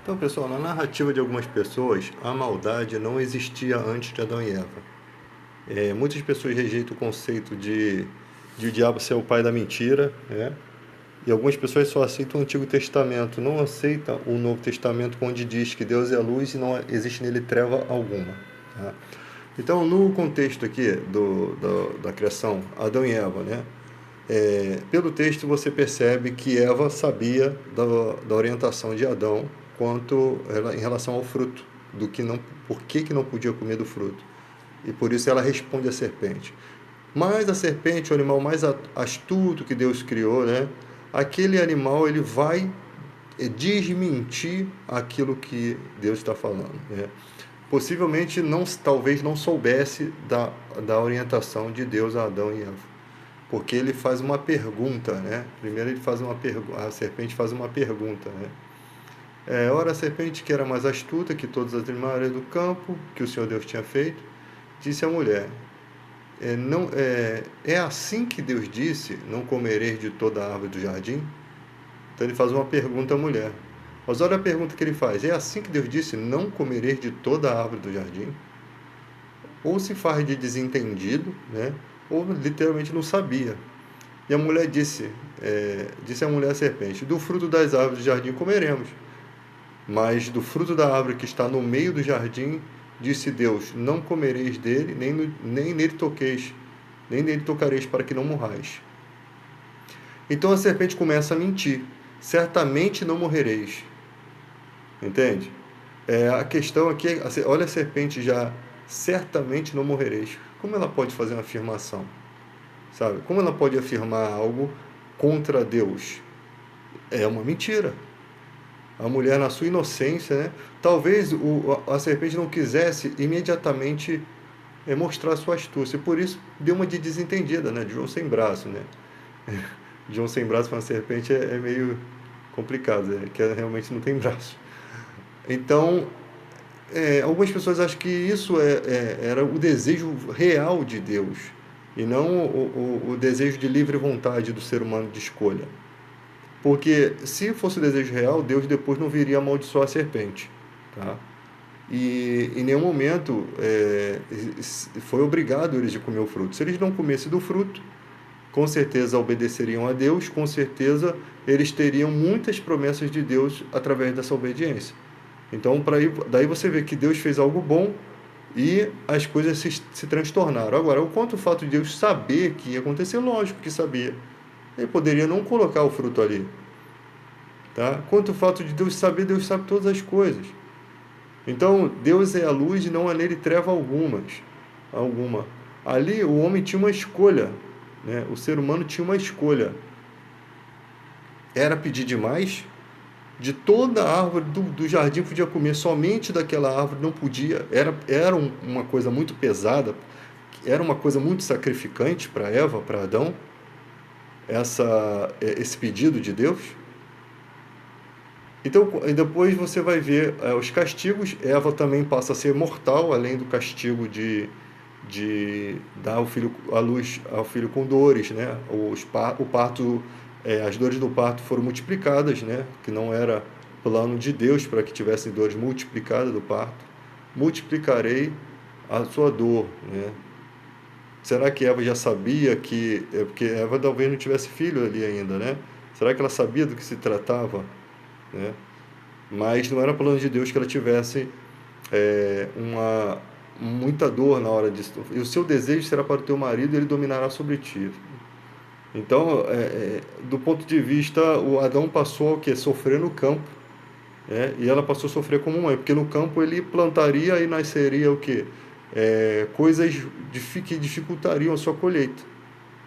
Então, pessoal, na narrativa de algumas pessoas, a maldade não existia antes de Adão e Eva. Muitas pessoas rejeitam o conceito de o diabo ser o pai da mentira, né? E algumas pessoas só aceitam o Antigo Testamento, não aceitam o Novo Testamento, onde diz que Deus é luz e não existe nele treva alguma. Tá? Então, no contexto aqui da criação, Adão e Eva, né? Pelo texto você percebe que Eva sabia da orientação de Adão em relação ao fruto, por que não podia comer do fruto. E por isso ela responde à serpente. Mas a serpente, o animal mais astuto que Deus criou, né? Aquele animal ele vai desmentir aquilo que Deus está falando, né? Possivelmente talvez não soubesse da orientação de Deus a Adão e Eva, porque ele faz uma pergunta, né? Primeiro ele faz a serpente faz uma pergunta, né? Ora, a serpente, que era mais astuta que todas as animais do campo que o Senhor Deus tinha feito, disse à mulher: é assim que Deus disse, não comereis de toda a árvore do jardim? Então ele faz uma pergunta à mulher. Mas olha a pergunta que ele faz: é assim que Deus disse, não comereis de toda a árvore do jardim? Ou se faz de desentendido, né? Ou literalmente não sabia. E a mulher disse a mulher à serpente: do fruto das árvores do jardim comeremos, mas do fruto da árvore que está no meio do jardim, disse Deus, não comereis dele, nem nele toqueis, nem nele tocareis, para que não morrais. Então a serpente começa a mentir: certamente não morrereis. Entende? A questão aqui, olha a serpente já: certamente não morrereis. Como ela pode fazer uma afirmação? Sabe? Como ela pode afirmar algo contra Deus? É uma mentira. A mulher, na sua inocência, né? Talvez a serpente não quisesse imediatamente mostrar sua astúcia, por isso deu uma de desentendida, né? De João sem braço, né? João sem braço para uma serpente é meio complicado, né? Que ela realmente não tem braço. Então, algumas pessoas acham que isso era o desejo real de Deus, e não o desejo de livre vontade do ser humano de escolha. Porque se fosse o desejo real, Deus depois não viria amaldiçoar a serpente. Tá? E em nenhum momento foi obrigado eles de comer o fruto. Se eles não comessem do fruto, com certeza obedeceriam a Deus, com certeza eles teriam muitas promessas de Deus através dessa obediência. Então, daí você vê que Deus fez algo bom e as coisas se transtornaram. Agora, o quanto o fato de Deus saber que ia acontecer, lógico que sabia. Ele poderia não colocar o fruto ali. Tá? Quanto o fato de Deus sabe todas as coisas. Então, Deus é a luz e não há nele treva alguma. Ali, o homem tinha uma escolha. Né? O ser humano tinha uma escolha. Era pedir demais? De toda a árvore do jardim podia comer, somente daquela árvore não podia. Era uma coisa muito pesada, era uma coisa muito sacrificante para Eva, para Adão, esse pedido de Deus. Então, depois você vai ver os castigos. Eva também passa a ser mortal, além do castigo de dar a luz ao filho com dores, né? O parto, as dores do parto foram multiplicadas, né? Que não era plano de Deus para que tivessem dores multiplicadas do parto. Multiplicarei a sua dor, né? Será que Eva já sabia porque Eva talvez não tivesse filho ali ainda, né? Será que ela sabia do que se tratava, né? Mas não era plano de Deus que ela tivesse muita dor na hora disso. E o seu desejo será para o teu marido e ele dominará sobre ti. Então, do ponto de vista, o Adão passou a sofrer no campo, né? E ela passou a sofrer como mãe, porque no campo ele plantaria e nasceria o quê? Coisas que dificultariam a sua colheita,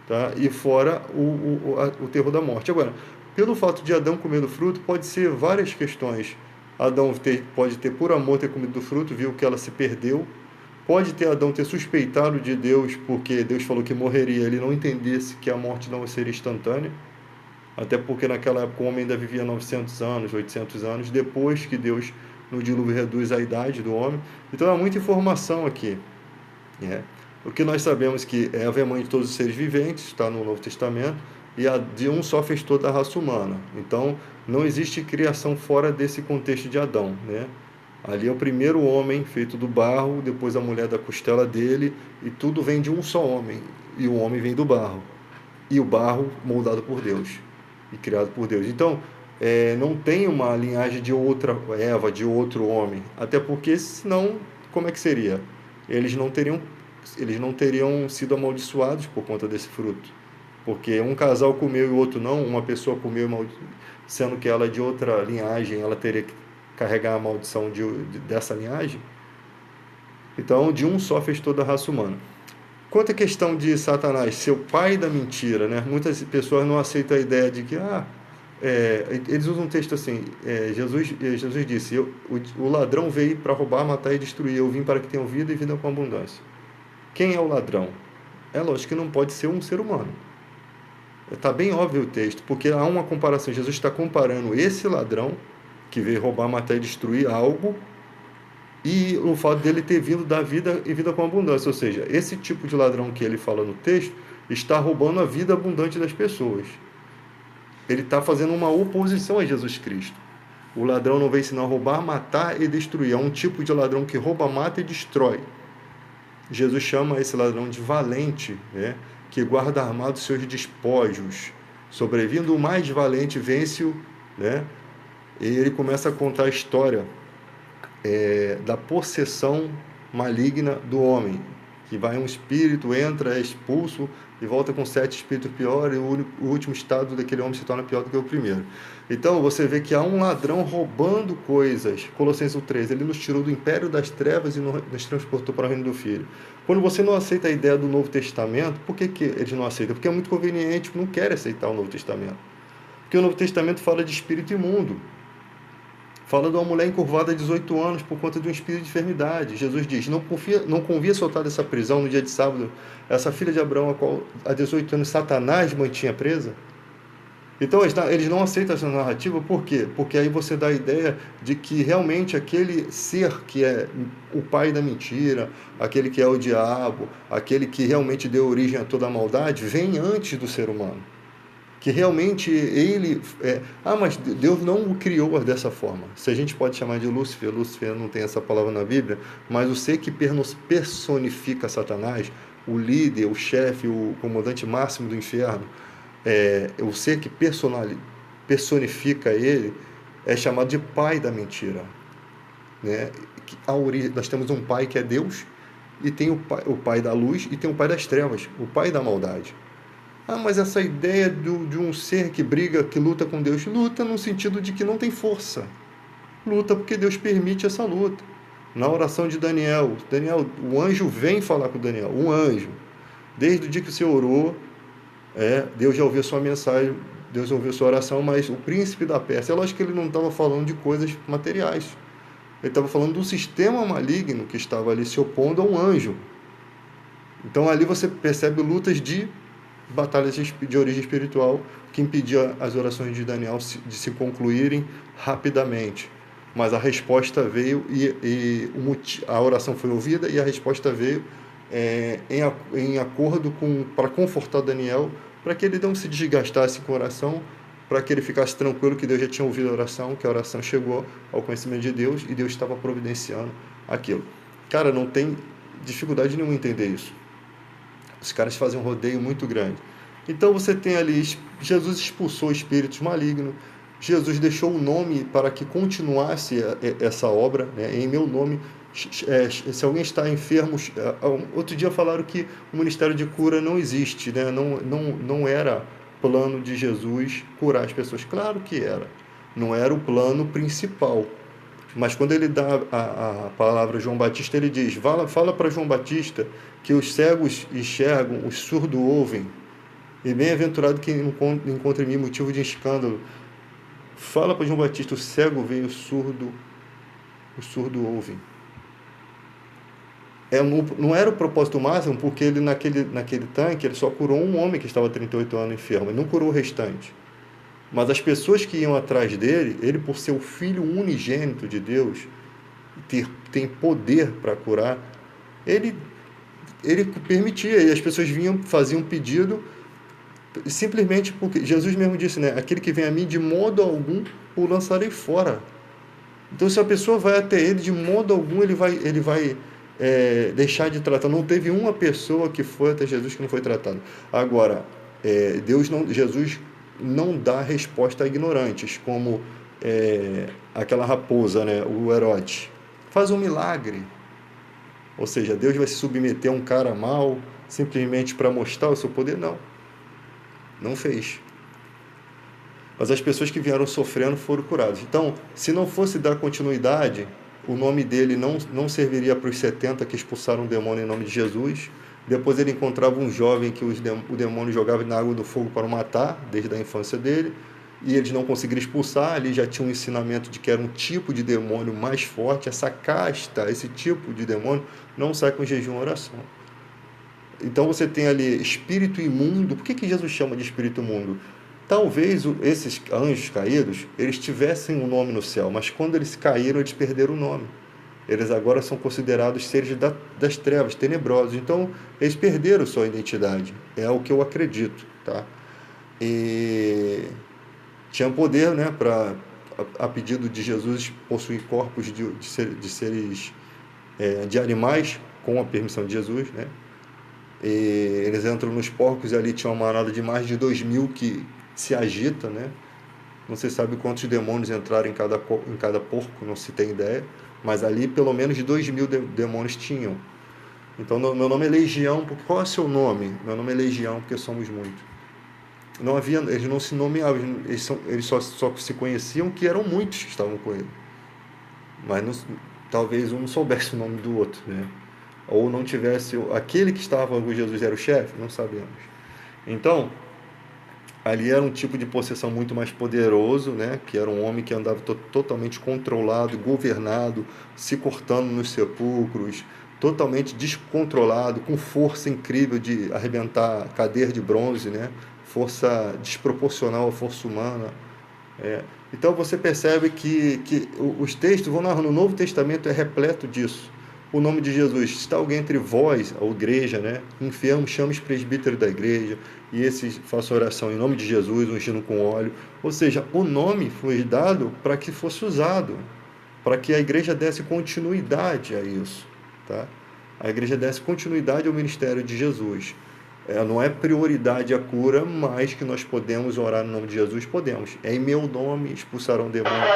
tá? E fora o terror da morte. Agora, pelo fato de Adão comer do fruto, pode ser várias questões. Adão pode ter, por amor, ter comido do fruto, viu que ela se perdeu. Pode ter Adão ter suspeitado de Deus, porque Deus falou que morreria, ele não entendesse que a morte não seria instantânea. Até porque naquela época o homem ainda vivia 900 anos, 800 anos, depois que Deus, no dilúvio, reduz a idade do homem. Então há muita informação aqui, né? O que nós sabemos que Eva é mãe de todos os seres viventes, está no Novo Testamento, e de um só fez toda a raça humana. Então, não existe criação fora desse contexto de Adão, né? Ali é o primeiro homem feito do barro, depois a mulher da costela dele, e tudo vem de um só homem, e o homem vem do barro. E o barro moldado por Deus e criado por Deus. Então, não tem uma linhagem de outra Eva, de outro homem, até porque senão, como é que seria? Eles não teriam sido amaldiçoados por conta desse fruto, porque um casal comeu e o outro não, uma pessoa comeu sendo que ela é de outra linhagem, ela teria que carregar a maldição dessa linhagem. Então, de um só fez toda a raça humana. Quanto à questão de Satanás ser o pai da mentira, né? Muitas pessoas não aceitam a ideia de que eles usam um texto assim, Jesus disse, o ladrão veio para roubar, matar e destruir, eu vim para que tenham vida e vida com abundância. Quem é o ladrão? É lógico que não pode ser um ser humano. Está bem óbvio o texto, porque há uma comparação, Jesus está comparando esse ladrão, que veio roubar, matar e destruir algo, e o fato dele ter vindo da vida e vida com abundância, ou seja, esse tipo de ladrão que ele fala no texto está roubando a vida abundante das pessoas. Ele está fazendo uma oposição a Jesus Cristo. O ladrão não veio senão roubar, matar e destruir. É um tipo de ladrão que rouba, mata e destrói. Jesus chama esse ladrão de valente, né? Que guarda armado seus despojos. Sobrevindo o mais valente, vence-o, né? E ele começa a contar a história da possessão maligna do homem, que vai um espírito, entra, é expulso e volta com 7 espíritos piores, e o último estado daquele homem se torna pior do que o primeiro. Então você vê que há um ladrão roubando coisas. Colossenses 3, ele nos tirou do império das trevas e nos transportou para o reino do Filho. Quando você não aceita a ideia do Novo Testamento, por que eles não aceitam? Porque é muito conveniente, não querem aceitar o Novo Testamento. Porque o Novo Testamento fala de espírito imundo. Fala de uma mulher encurvada de 18 anos por conta de um espírito de enfermidade. Jesus diz, não convia soltar dessa prisão no dia de sábado essa filha de Abraão, a qual há 18 anos Satanás mantinha presa. Então eles não aceitam essa narrativa, por quê? Porque aí você dá a ideia de que realmente aquele ser que é o pai da mentira, aquele que é o diabo, aquele que realmente deu origem a toda a maldade, vem antes do ser humano. Que realmente ele... mas Deus não o criou dessa forma. Se a gente pode chamar de Lúcifer não tem essa palavra na Bíblia, mas o ser que personifica Satanás, o líder, o chefe, o comandante máximo do inferno, o ser que personifica ele, é chamado de pai da mentira. Né? Nós temos um pai que é Deus, e tem o pai da luz, e tem o pai das trevas, o pai da maldade. Mas essa ideia de um ser que briga, que luta com Deus, luta no sentido de que não tem força. Luta porque Deus permite essa luta. Na oração de Daniel, o anjo vem falar com Daniel, um anjo. Desde o dia que você orou, Deus já ouviu a sua mensagem, Deus ouviu a sua oração, mas o príncipe da Pérsia, é lógico que ele não estava falando de coisas materiais. Ele estava falando do sistema maligno que estava ali se opondo a um anjo. Então ali você percebe lutas de batalhas de origem espiritual que impedia as orações de Daniel de se concluírem rapidamente. Mas a resposta veio a oração foi ouvida e a resposta veio em acordo para confortar Daniel, para que ele não se desgastasse com a oração, para que ele ficasse tranquilo que Deus já tinha ouvido a oração, que a oração chegou ao conhecimento de Deus e Deus estava providenciando aquilo. Cara, não tem dificuldade nenhuma em entender isso. Os caras fazem um rodeio muito grande. Então você tem ali, Jesus expulsou espíritos malignos, Jesus deixou o nome para que continuasse essa obra, né? Em meu nome, se alguém está enfermo, outro dia falaram que o ministério de cura não existe, né? Não era plano de Jesus curar as pessoas. Claro que era, não era o plano principal. Mas quando ele dá a palavra a João Batista, ele diz, fala para João Batista que os cegos enxergam, os surdos ouvem, e bem-aventurado quem encontra em mim motivo de escândalo. Fala para João Batista, o cego vê, o surdo ouve. Não era o propósito máximo, porque ele naquele tanque ele só curou um homem que estava há 38 anos enfermo, ele não curou o restante. Mas as pessoas que iam atrás dele, ele por ser o filho unigênito de Deus, tem poder para curar, ele permitia, e as pessoas faziam pedido, Simplesmente porque Jesus mesmo disse, né? Aquele que vem a mim, de modo algum o lançarei fora. Então, se a pessoa vai até ele, de modo algum ele vai deixar de tratar. Não teve uma pessoa que foi até Jesus que não foi tratado. Agora, Jesus não dá resposta a ignorantes, como aquela raposa, né? O Herodes. Faz um milagre. Ou seja, Deus vai se submeter a um cara mau simplesmente para mostrar o seu poder? Não. Não fez. Mas as pessoas que vieram sofrendo foram curadas. Então, se não fosse dar continuidade, o nome dele não serviria para os 70 que expulsaram o demônio em nome de Jesus. Depois ele encontrava um jovem que o demônio jogava na água do fogo para o matar, desde a infância dele, e eles não conseguiram expulsar. Ali já tinha um ensinamento de que era um tipo de demônio mais forte. Essa casta, esse tipo de demônio, não sai com jejum e oração. Então você tem ali espírito imundo. Por que Jesus chama de espírito imundo? Talvez esses anjos caídos, eles tivessem um nome no céu, mas quando eles caíram, eles perderam o nome. Eles agora são considerados seres das trevas, tenebrosos. Então, eles perderam sua identidade. É o que eu acredito, tá? E tinha poder, né, para, a pedido de Jesus, possuir corpos de seres, de animais, com a permissão de Jesus, né? E eles entram nos porcos e ali tinha uma manada de mais de 2.000 que se agita, né? Não se sabe quantos demônios entraram em cada porco, não se tem ideia, mas ali pelo menos 2.000 demônios tinham. Então meu nome é Legião, porque qual é o seu nome? Meu nome é Legião, porque somos muitos. Não havia, eles não se nomeavam, eles só se conheciam que eram muitos que estavam com ele. Mas não, talvez um não soubesse o nome do outro, né? Ou não tivesse, aquele que estava com Jesus era o chefe, não sabemos. Então, ali era um tipo de possessão muito mais poderoso, né? Que era um homem que andava totalmente controlado, governado, se cortando nos sepulcros, totalmente descontrolado, com força incrível de arrebentar cadeira de bronze, né? Força desproporcional à força humana. Então você percebe que os textos vão narrando, o Novo Testamento é repleto disso. O nome de Jesus, está alguém entre vós, a igreja, né? Enfermo, chame os presbíteros da igreja, e esses façam oração em nome de Jesus, ungindo com óleo. Ou seja, o nome foi dado para que fosse usado, para que a igreja desse continuidade a isso, tá? A igreja desse continuidade ao ministério de Jesus. Não é prioridade a cura, mas que nós podemos orar no nome de Jesus, podemos. Em meu nome expulsarão demônios.